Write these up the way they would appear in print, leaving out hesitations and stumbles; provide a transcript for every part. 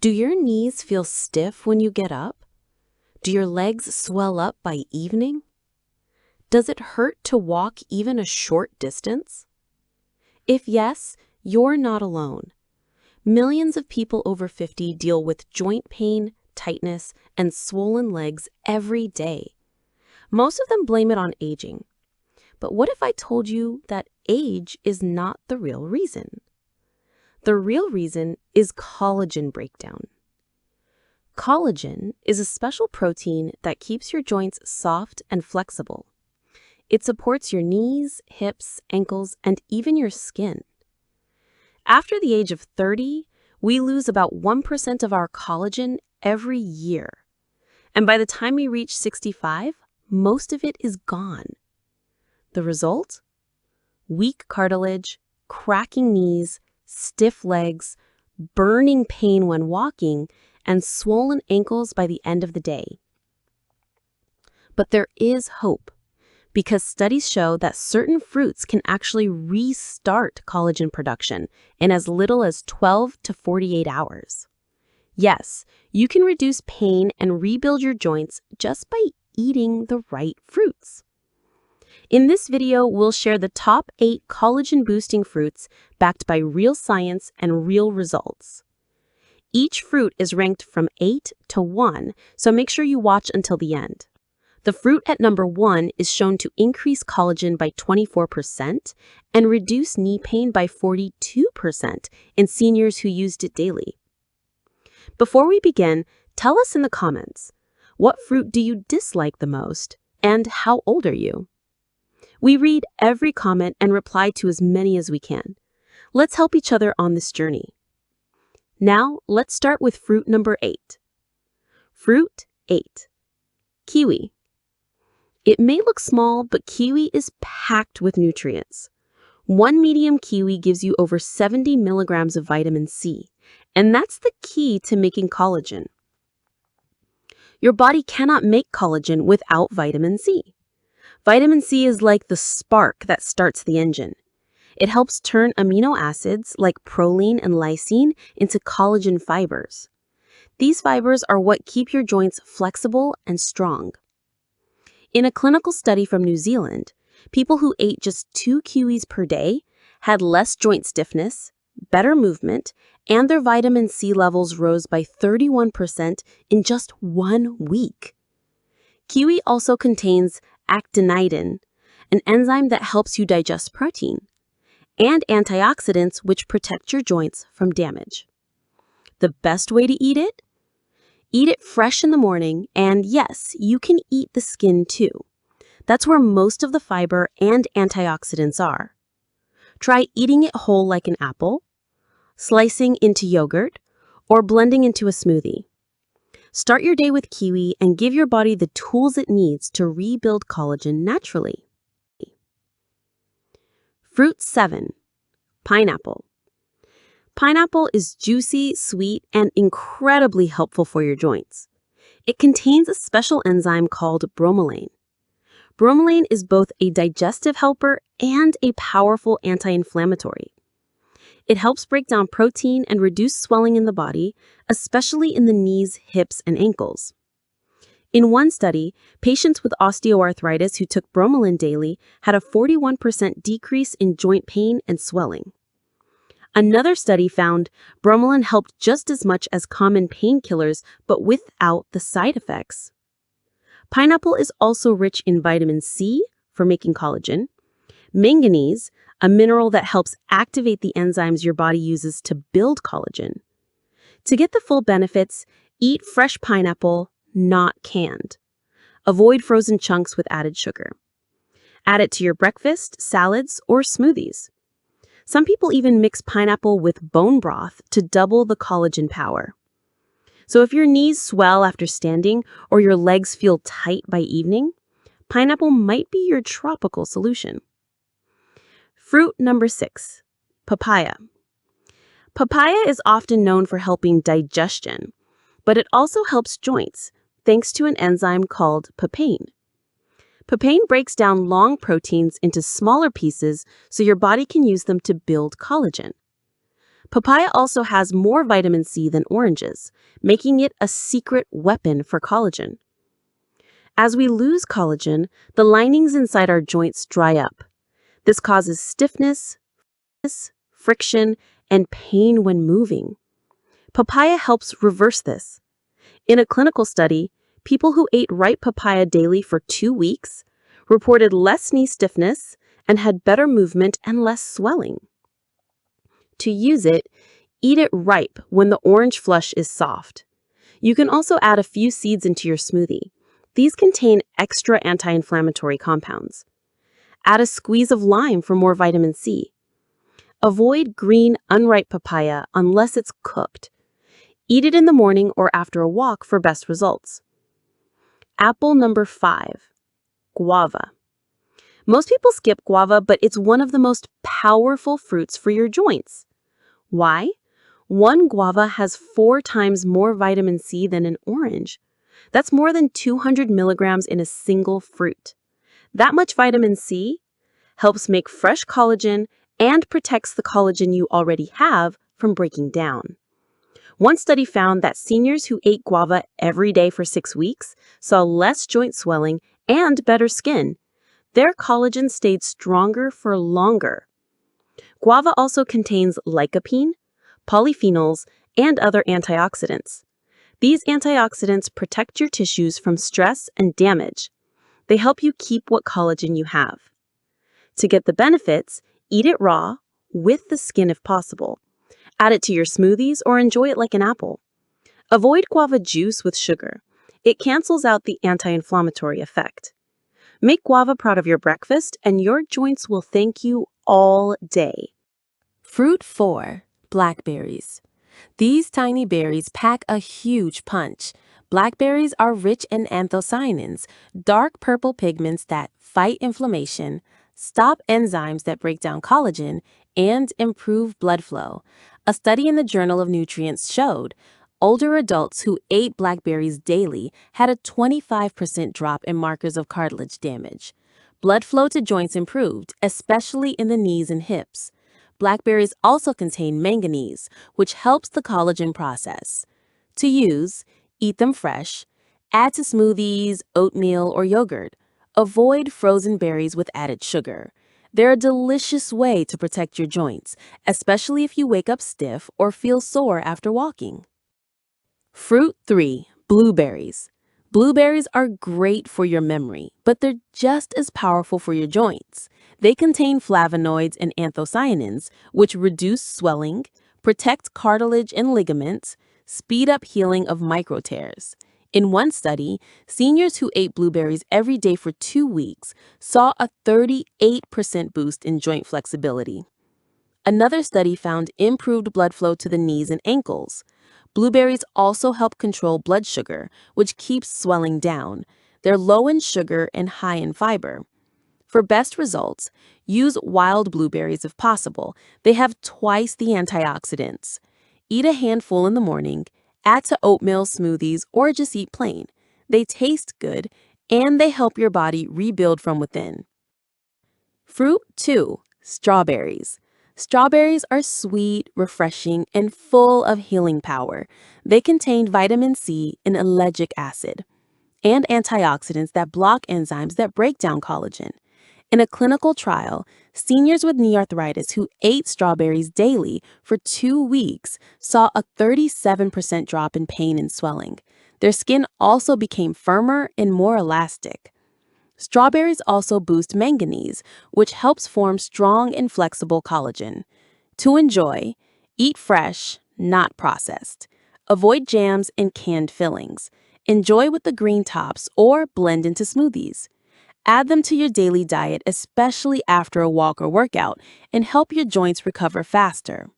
Do your knees feel stiff when you get up? Do your legs swell up by evening? Does it hurt to walk even a short distance? If yes, you're not alone. Millions of people over 50 deal with joint pain, tightness, and swollen legs every day. Most of them blame it on aging. But what if I told you that age is not the real reason? The real reason is collagen breakdown. Collagen is a special protein that keeps your joints soft and flexible. It supports your knees, hips, ankles, and even your skin. After the age of 30, we lose about 1% of our collagen every year. And by the time we reach 65, most of it is gone. The result? Weak cartilage, cracking knees, stiff legs, burning pain when walking, and swollen ankles by the end of the day. But there is hope, because studies show that certain fruits can actually restart collagen production in as little as 12 to 48 hours. Yes, you can reduce pain and rebuild your joints just by eating the right fruits. In this video, we'll share the top 8 collagen-boosting fruits backed by real science and real results. Each fruit is ranked from 8 to 1, so make sure you watch until the end. The fruit at number 1 is shown to increase collagen by 24% and reduce knee pain by 42% in seniors who used it daily. Before we begin, tell us in the comments, what fruit do you dislike the most, and how old are you? We read every comment and reply to as many as we can. Let's help each other on this journey. Now, let's start with fruit number 8. Fruit 8. Kiwi. It may look small, but kiwi is packed with nutrients. One medium kiwi gives you over 70 milligrams of vitamin C, and that's the key to making collagen. Your body cannot make collagen without vitamin C. Vitamin C is like the spark that starts the engine. It helps turn amino acids like proline and lysine into collagen fibers. These fibers are what keep your joints flexible and strong. In a clinical study from New Zealand, people who ate just 2 kiwis per day had less joint stiffness, better movement, and their vitamin C levels rose by 31% in just 1 week. Kiwi also contains actinidin, an enzyme that helps you digest protein, and antioxidants which protect your joints from damage. The best way to eat it? Eat it fresh in the morning, and yes, you can eat the skin too. That's where most of the fiber and antioxidants are. Try eating it whole like an apple, slicing into yogurt, or blending into a smoothie. Start your day with kiwi and give your body the tools it needs to rebuild collagen naturally. Fruit 7. Pineapple. Pineapple is juicy, sweet, and incredibly helpful for your joints. It contains a special enzyme called bromelain. Bromelain is both a digestive helper and a powerful anti-inflammatory. It helps break down protein and reduce swelling in the body, especially in the knees, hips, and ankles. In one study, patients with osteoarthritis who took bromelain daily had a 41% decrease in joint pain and swelling. Another study found bromelain helped just as much as common painkillers, but without the side effects. Pineapple is also rich in vitamin C for making collagen, manganese, a mineral that helps activate the enzymes your body uses to build collagen. To get the full benefits, eat fresh pineapple, not canned. Avoid frozen chunks with added sugar. Add it to your breakfast, salads, or smoothies. Some people even mix pineapple with bone broth to double the collagen power. So if your knees swell after standing or your legs feel tight by evening, pineapple might be your tropical solution. Fruit number 6. Papaya. Papaya is often known for helping digestion, but it also helps joints thanks to an enzyme called papain. Papain breaks down long proteins into smaller pieces so your body can use them to build collagen. Papaya also has more vitamin C than oranges, making it a secret weapon for collagen. As we lose collagen, the linings inside our joints dry up. This causes stiffness, friction, and pain when moving. Papaya helps reverse this. In a clinical study, people who ate ripe papaya daily for 2 weeks reported less knee stiffness and had better movement and less swelling. To use it, eat it ripe when the orange flesh is soft. You can also add a few seeds into your smoothie. These contain extra anti-inflammatory compounds. Add a squeeze of lime for more vitamin C. Avoid green, unripe papaya unless it's cooked. Eat it in the morning or after a walk for best results. Apple number 5, guava. Most people skip guava, but it's one of the most powerful fruits for your joints. Why? One guava has 4 times more vitamin C than an orange. That's more than 200 milligrams in a single fruit. That much vitamin C helps make fresh collagen and protects the collagen you already have from breaking down. One study found that seniors who ate guava every day for 6 weeks saw less joint swelling and better skin. Their collagen stayed stronger for longer. Guava also contains lycopene, polyphenols, and other antioxidants. These antioxidants protect your tissues from stress and damage. They help you keep what collagen you have. To get the benefits, eat it raw, with the skin if possible. Add it to your smoothies or enjoy it like an apple. Avoid guava juice with sugar. It cancels out the anti-inflammatory effect. Make guava part of your breakfast and your joints will thank you all day. Fruit 4, blackberries. These tiny berries pack a huge punch. Blackberries are rich in anthocyanins, dark purple pigments that fight inflammation, stop enzymes that break down collagen, and improve blood flow. A study in the Journal of Nutrients showed older adults who ate blackberries daily had a 25% drop in markers of cartilage damage. Blood flow to joints improved, especially in the knees and hips. Blackberries also contain manganese, which helps the collagen process. To use, eat them fresh. Add to smoothies, oatmeal, or yogurt. Avoid frozen berries with added sugar. They're a delicious way to protect your joints, especially if you wake up stiff or feel sore after walking. Fruit 3, blueberries. Blueberries are great for your memory, but they're just as powerful for your joints. They contain flavonoids and anthocyanins, which reduce swelling, protect cartilage and ligaments, speed up healing of micro tears. In one study, seniors who ate blueberries every day for 2 weeks saw a 38% boost in joint flexibility. Another study found improved blood flow to the knees and ankles. Blueberries also help control blood sugar, which keeps swelling down. They're low in sugar and high in fiber. For best results, use wild blueberries if possible. They have twice the antioxidants. Eat a handful in the morning, add to oatmeal smoothies, or just eat plain. They taste good, and they help your body rebuild from within. Fruit 2, strawberries. Strawberries are sweet, refreshing, and full of healing power. They contain vitamin C and ellagic acid, and antioxidants that block enzymes that break down collagen. In a clinical trial, seniors with knee arthritis who ate strawberries daily for 2 weeks saw a 37% drop in pain and swelling. Their skin also became firmer and more elastic. Strawberries also boost manganese, which helps form strong and flexible collagen. To enjoy, eat fresh, not processed. Avoid jams and canned fillings. Enjoy with the green tops or blend into smoothies. Add them to your daily diet, especially after a walk or workout, and help your joints recover faster.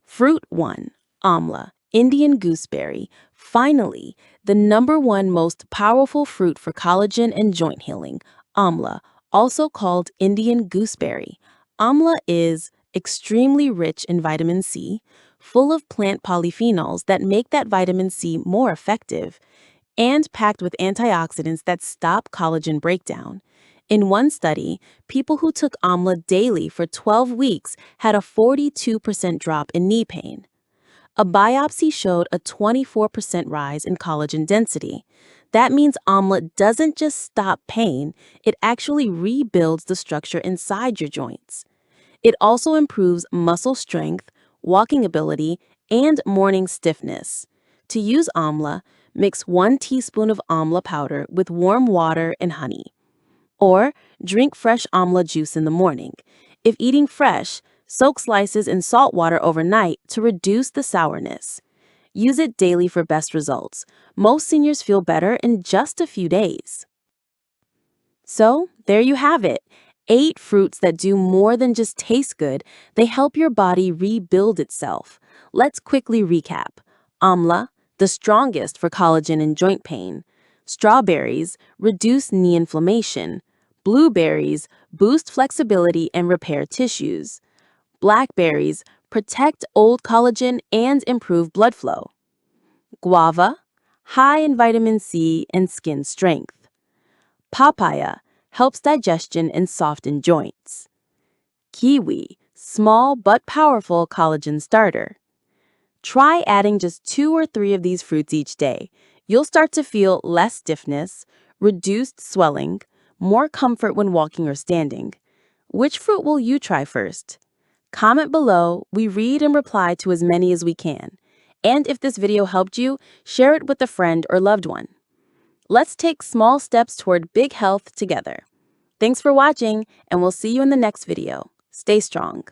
Fruit 1, amla, Indian gooseberry. Finally, the #1 most powerful fruit for collagen and joint healing, amla, also called Indian gooseberry. Amla is extremely rich in vitamin C, full of plant polyphenols that make that vitamin C more effective, and packed with antioxidants that stop collagen breakdown. In one study, people who took amla daily for 12 weeks had a 42% drop in knee pain. A biopsy showed a 24% rise in collagen density. That means amla doesn't just stop pain, it actually rebuilds the structure inside your joints. It also improves muscle strength, walking ability, and morning stiffness. To use amla, mix 1 teaspoon of amla powder with warm water and honey. Or drink fresh amla juice in the morning. If eating fresh, soak slices in salt water overnight to reduce the sourness. Use it daily for best results. Most seniors feel better in just a few days. So, there you have it. 8 fruits that do more than just taste good, they help your body rebuild itself. Let's quickly recap. Amla, the strongest for collagen and joint pain. Strawberries, reduce knee inflammation. Blueberries, boost flexibility and repair tissues. Blackberries, protect old collagen and improve blood flow. Guava, high in vitamin C and skin strength. Papaya helps digestion and soften joints. Kiwi, small but powerful collagen starter. Try adding just 2 or 3 of these fruits each day. You'll start to feel less stiffness, reduced swelling, more comfort when walking or standing. Which fruit will you try first? Comment below. We read and reply to as many as we can. And if this video helped you, share it with a friend or loved one. Let's take small steps toward big health together. Thanks for watching, and we'll see you in the next video. Stay strong.